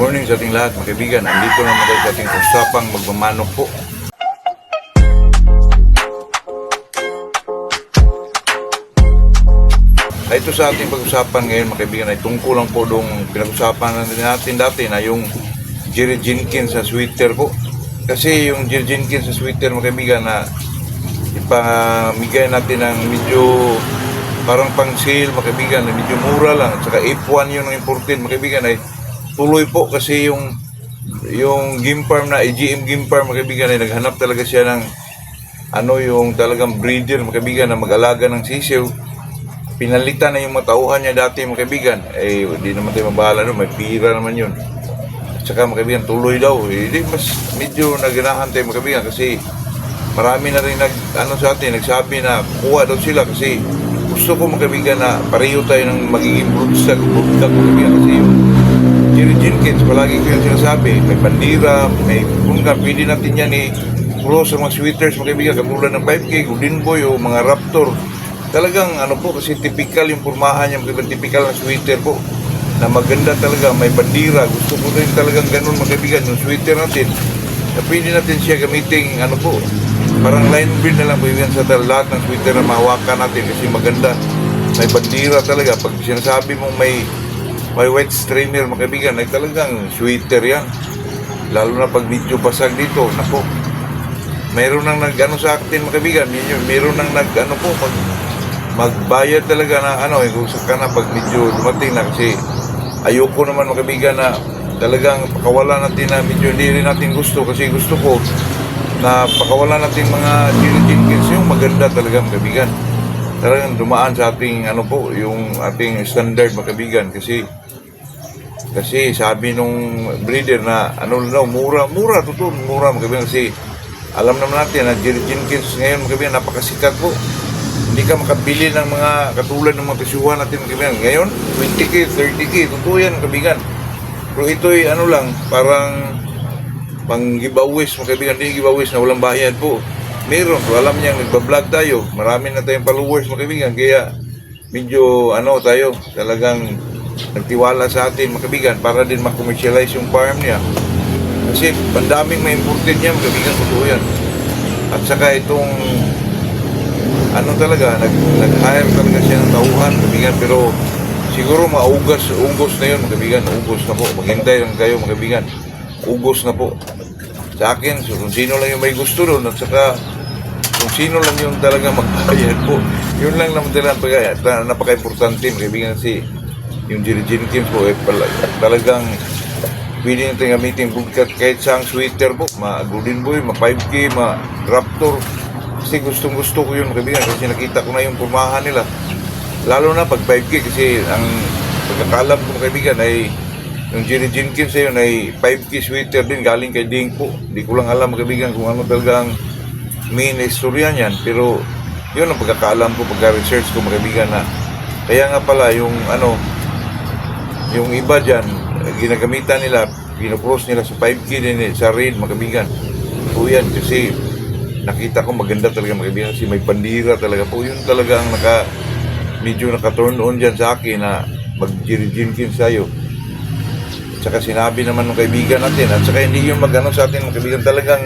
Morning sa ating lahat, mga kaibigan. Andito naman tayo sa ating usapang magmamanok po. Ito sa ating pag-usapan ngayon, mga kaibigan, ay tungkol lang po dong pinag-usapan natin dati na yung Jerry Jenkins sa sweater po. Kasi yung Jerry Jenkins sa sweater, mga kaibigan, na ipamigay natin ng medyo parang pang sale, mga kaibigan, na medyo mura lang. At saka F1 yun ang imported, mga kaibigan, ay tuloy po kasi yung game farm na AGM game farm, mga kaibigan, ay naghanap talaga siya ng yung talagang breeder, mga kaibigan, na mag-alaga ng sisiw. Pinalitan na yung mga tauhan niya dati, mga kaibigan. Di naman tayo mabahala doon, may pira naman yun. At saka, mga kaibigan, tuloy daw. Mas medyo naganahan tayo, mga kaibigan, kasi marami na rin sa atin, nagsabi na kuha daw sila kasi gusto ko, mga kaibigan, na pareho tayo ng magiging broodstag, mga kaibigan, kasi yung Jerry Jenkins, palagi ko yung sinasabi, may bandira, may punga, pwede natin yan cross sa mga sweaters, mga kaibigan, katulad ng 5K, Golden Boy o mga Raptor. Talagang po, kasi typical yung pormahan niya, mga typical na sweater po, na maganda talaga, may bandira. Gusto ko rin talagang ganun, mga kaibigan, yung sweater natin, na pwede natin siya gamiting, po, parang line breed na lang, kaibigan, sa lahat ng sweater na mahawakan natin, kasi maganda, may bandira talaga. Pag sinasabi mong may white streamer, mga kaibigan, ay talagang sweater yan. Lalo na pag medyo basag dito, nako, mayroon nang sa atin, mga kaibigan, mayroon nang magbayad talaga na kung saka na pag medyo dumating na, kasi ayoko naman, mga kaibigan, na talagang pakawala natin na medyo hindi rin natin gusto, kasi gusto ko na pakawala natin mga Jenkins yung maganda talaga, mga kaibigan. Talagang dumaan sa ating yung ating standard, mga kaibigan, kasi sabi nung breeder na mura, totoo, mura, mga kaibigan, kasi alam naman natin na Jerry Jenkins ngayon, mga kaibigan, napakasikat po. Hindi ka makabili ng mga katulad ng mga presyuhan natin, mga kaibigan. Ngayon, 20K, 30K, totoo yan, mga kaibigan. Pero ito'y lang, parang pang giveaways, mga kaibigan. Hindi giveaways na walang bayad po. Meron, so alam niya, nagbablog tayo. Marami na tayong followers, mga kaibigan. Kaya medyo tayo, talagang nagtiwala sa atin, mga kaibigan, para din ma-commercialize yung farm niya. Kasi pandaming may imported niya, mga kaibigan, totoo yan. At saka itong nag-hire talaga siya ng tauhan, mga kaibigan, pero siguro ugos na yun, mga kaibigan, ugos na po. Maghintay lang kayo, mga kaibigan, ugos na po. Sa akin, so kung sino lang yung may gusto doon, at saka kung sino lang yung talaga magbayad po, yun lang naman talaga napaka-importante, mga kaibigan, kasi yung Jerry Jenkins po, talagang pwede natin gamitin kahit sa ang sweater po, ma-Golden Boy, ma-5K, ma-Raptor. Kasi gustong-gusto ko yun, mga kaibigan, kasi nakita ko na yung pormahan nila. Lalo na pag 5K, kasi ang pagkakalam ko, mga kaibigan, ay yung Jerry Jenkins yun ay 5K sweater din, galing kay Ding po. Hindi ko lang alam, mga kaibigan, kung ano talagang main istorya niyan. Pero yun ang pagkakalam ko, pagka-research ko, mga kaibigan, na kaya nga pala yung yung iba dyan, ginagamitan nila, pinocross nila sa 5K din, sa raid, mga kaibigan. So yan, kasi nakita ko maganda talaga, mga kaibigan, kasi may bandira talaga po. Yun talaga ang medyo naka-turn on dyan sa akin na mag-Jerry Jenkins tayo. At saka sinabi naman ng kaibigan natin, at saka hindi yung sa atin, mga kaibigan, talagang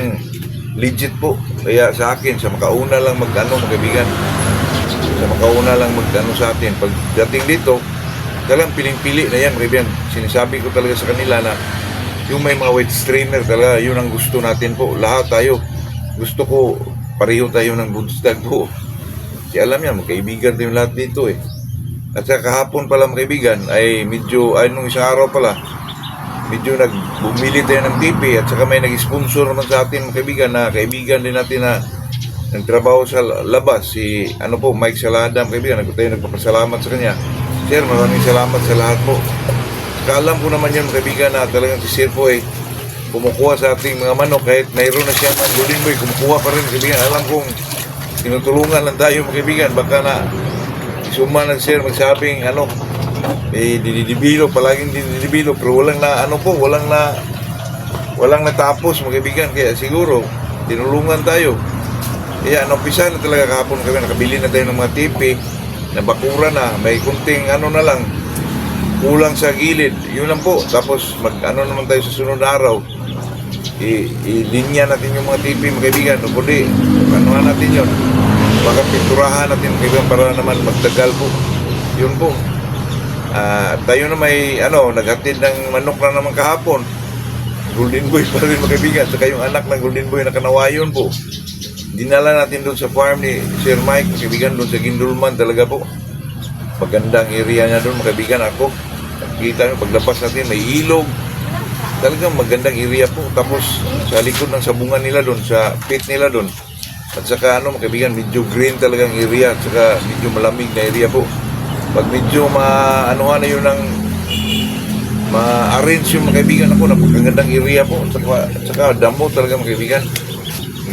legit po. Kaya sa akin, sa makauna lang mga kaibigan, sa makauna lang sa atin, pag dating dito, talagang piling-pili na yan, mga kaibigan. Sinasabi ko talaga sa kanila na yung may mga white streamer talaga, yun ang gusto natin po. Lahat tayo, gusto ko, pareho tayo ng broodstag po. Kasi alam yan, magkaibigan tayo lahat dito At sa kahapon pala, mga kaibigan, ay medyo, nung isang araw pala, medyo bumili tayo ng TV, at saka may nag-sponsor naman sa atin, mga kaibigan, na kaibigan din natin na nagtrabaho sa labas, si Mike Salada, mga kaibigan. Nagpapasalamat sa kanya. Sir, maraming salamat sa lahat po. Alam ko naman yan, mga kaibigan, na talagang si Sir po kumukuha sa ating mga manok, kahit mayroon na siya ng Golden Boy, kumukuha pa rin, mga kaibigan. Alam kong tinutulungan lang tayo, mga kaibigan. Baka na isuma ng Sir magsabing didibilo, palaging didibilo, pero walang natapos, mga kaibigan. Kaya siguro tinulungan tayo. Kaya umpisa na talaga kahapon, mga kaibigan, nakabili na tayo ng mga TV na bakura na, may kunting na lang, kulang sa gilid. Yun lang po. Tapos mag-ano naman tayo sa sunod na araw. I-linya natin yung mga TV, mga kaibigan. O kundi, anuhan natin yun. Baka pinturahan natin, mga kaibigan, para naman magtagal po. Yun po. Tayo na may, naghatid ng manok na naman kahapon. Golden Boy pa rin, mga kaibigan. Saka yung anak ng Golden Boy na kanawayon po. Dinala natin doon sa farm ni Sir Mike, mga kaibigan, doon sa Gindulman talaga po. Magandang area niya doon, mga kaibigan. Ako, kita nyo, paglabas natin, may ilog. Talagang magandang area po. Tapos, sa likod ng sabungan nila doon, sa pit nila doon. At saka, mga kaibigan, medyo green talagang area. At saka, medyo malamig na area po. Pag medyo anuhan na yun ng ma-arrange yung mga kaibigan ako, napakagandang area po. At saka damo talaga mga kaibigan.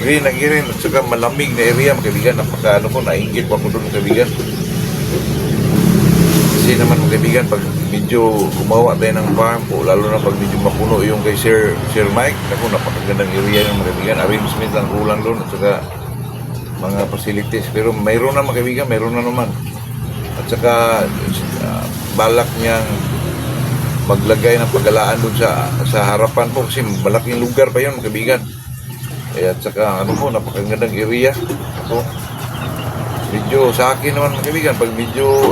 Green ang green at saka malamig na area mga kaibigan. Naingit po ako doon mga kaibigan. Kasi naman mga kaibigan, pag medyo gumawa tayo ng farm po, lalo na pag medyo mapuno yung kay Sir Mike, napakagandang area yung mga kaibigan. Arrangement lang kulang doon at saka mga facilities. Pero mayroon na mga kaibigan, mayroon na naman. At saka balak niyang maglagay ng pagalaan doon sa harapan po kasi malaking lugar pa yun mga kaibigan. At saka napakagandang area. Medyo sa akin naman mga kaibigan, pag medyo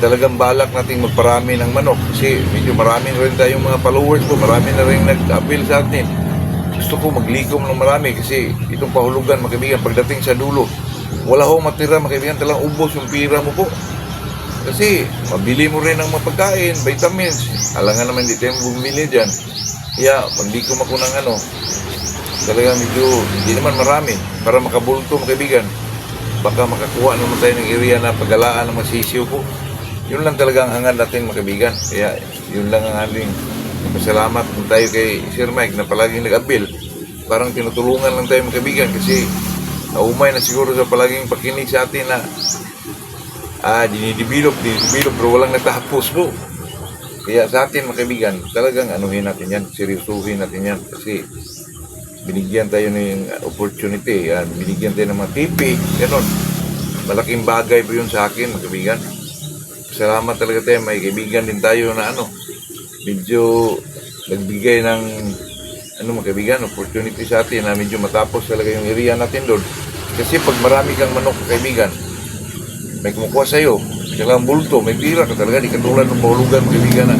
talagang balak nating magparami ng manok kasi medyo marami rin tayong mga followers po, marami na rin nag-appeal sa atin. Gusto ko maglikom ng marami kasi itong pahulugan mga kaibigan, pagdating sa dulo wala hong matira mga kaibigan, talagang ubos yung pira mo po. Kasi mabili mo rin ng mga pagkain, vitamins. Alangan naman hindi tayo bumili dyan. Kaya pandikom ako ng talagang medyo hindi naman marami para makabulto mga kaibigan. Baka makakuha naman tayo ng area na pagalaan ng masisiw po. Yun lang talaga ang hangad natin mga kaibigan. Kaya yun lang ang aming pasalamat kung tayo kay Sir Mike na palaging nag-appeal. Parang tinutulungan lang tayo mga kaibigan kasi naumay na siguro sa palaging pakinig sa atin na dinidevelop pero walang natapos po. Kaya sa atin mga kaibigan, talagang anuhin natin yan, seryosuhin natin yan kasi binigyan tayo ng opportunity, binigyan tayo ng mga TV, ganon. Malaking bagay po yun sa akin mga kaibigan. Salamat talaga tayo, may kaibigan din tayo na medyo nagbigay ng mga kaibigan, opportunity sa atin na medyo matapos talaga yung area natin doon. Kasi pag marami kang manok kaibigan, may kumukuha sa'yo, kailangan bulto, may pira ka talaga, di katulad ng mahulugan mga kaibigan na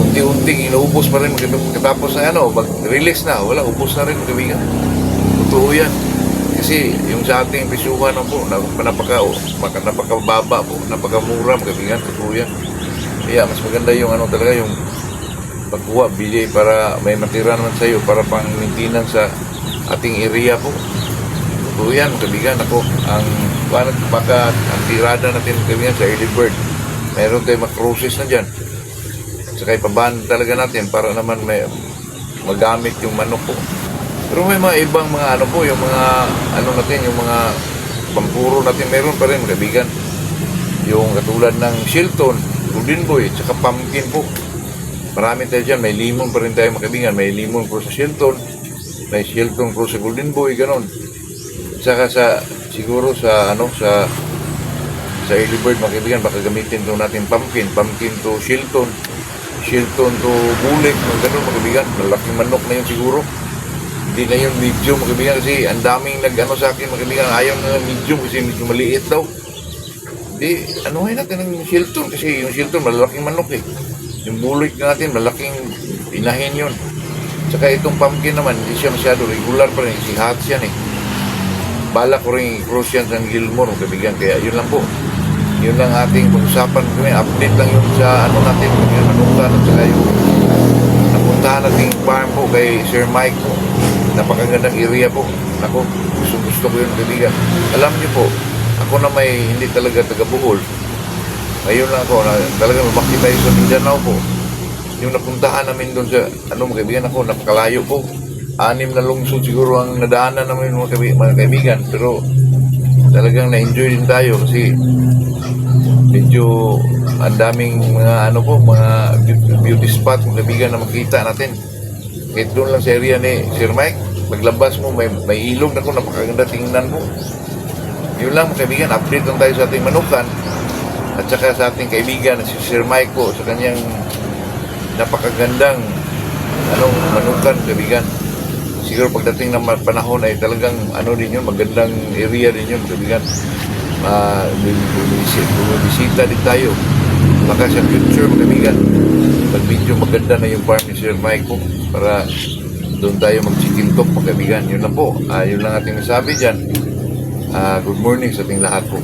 unti-unting inuubos pa rin katapos na mag-release na, wala, ubos na rin mga kaibigan. Totoo yan. Kasi yung sa ating pisyuhan po, napakababa po, napakamura mga kaibigan, totoo yan. Kaya mas maganda yung talaga yung pagkuha, bili para may matira naman sa iyo para pang maintenance sa ating area po. So yan mga kaibigan, ang tirada natin mga kaibigan sa early bird, mayroon tayong mag-process na dyan. Saka ipaban talaga natin para naman may magamit yung manok po. Pero may mga ibang mga yung mga natin, yung mga pampuro natin, meron pa rin mga kaibigan. Yung katulad ng Shilton, Golden Boy, saka pumpkin po. Marami tayo dyan, may limon pa rin tayo mga kaibigan, may limon po sa Shilton, may Shilton po sa Golden Boy, ganon. Saka siguro sa early bird mga kaibigan, baka gamitin to natin pumpkin to Shilton to bulik, ganon mga kaibigan, malaking manok na yun siguro. Hindi na yun medium mga kaibigan kasi ang daming sa akin mga kaibigan, ayaw na medium kasi medyo maliit daw. Hindi, natin ng Shilton kasi yung Shilton malaking manok Yung bulik natin, malaking inahin yun. Tsaka itong pumpkin naman, hindi siya masyado regular pa rin. Si Hats yan Bala ko rin i-cross yan sa Gilmore, kaibigan. Kaya yun lang po. Yun lang ating pag-usapan kami. Update lang yun sa natin. Yung napuntahan at saka yung napuntahan nating farm po kay Sir Mike po. Napakagandang area po. Ako, gusto ko yun, kaibigan. Alam niyo po, ako na may hindi talaga taga-Bohol. Ngayon lang ako, talagang lumaki tayo sa Mindanao po. Yung napuntahan namin doon sa, mga kaibigan ako, napakalayo po. 6 na lungsod siguro ang nadaanan namin mga kaibigan. Pero talagang na-enjoy din tayo kasi medyo ang daming mga mga beauty spot mga kaibigan na makita natin. Kahit doon lang sa area ni Sir Mike, paglabas mo, may ilog na napakaganda tingnan mo. Yun lang mga kaibigan, update lang tayo sa ating manukan. At saka sa ating kaibigan na si Sir Mike po sa kanyang napakagandang manukan, kaibigan. Siguro pagdating ng panahon ay talagang din yun, magandang area din yun, kaibigan. Bumibisita din tayo. Baka sa future, mga kaibigan, pag-video maganda na yung farm ni Sir Mike po para doon tayo mag-chicken talk, mga kaibigan. Yun lang po. Yun lang ating nasabi dyan. Good morning sa ating lahat po.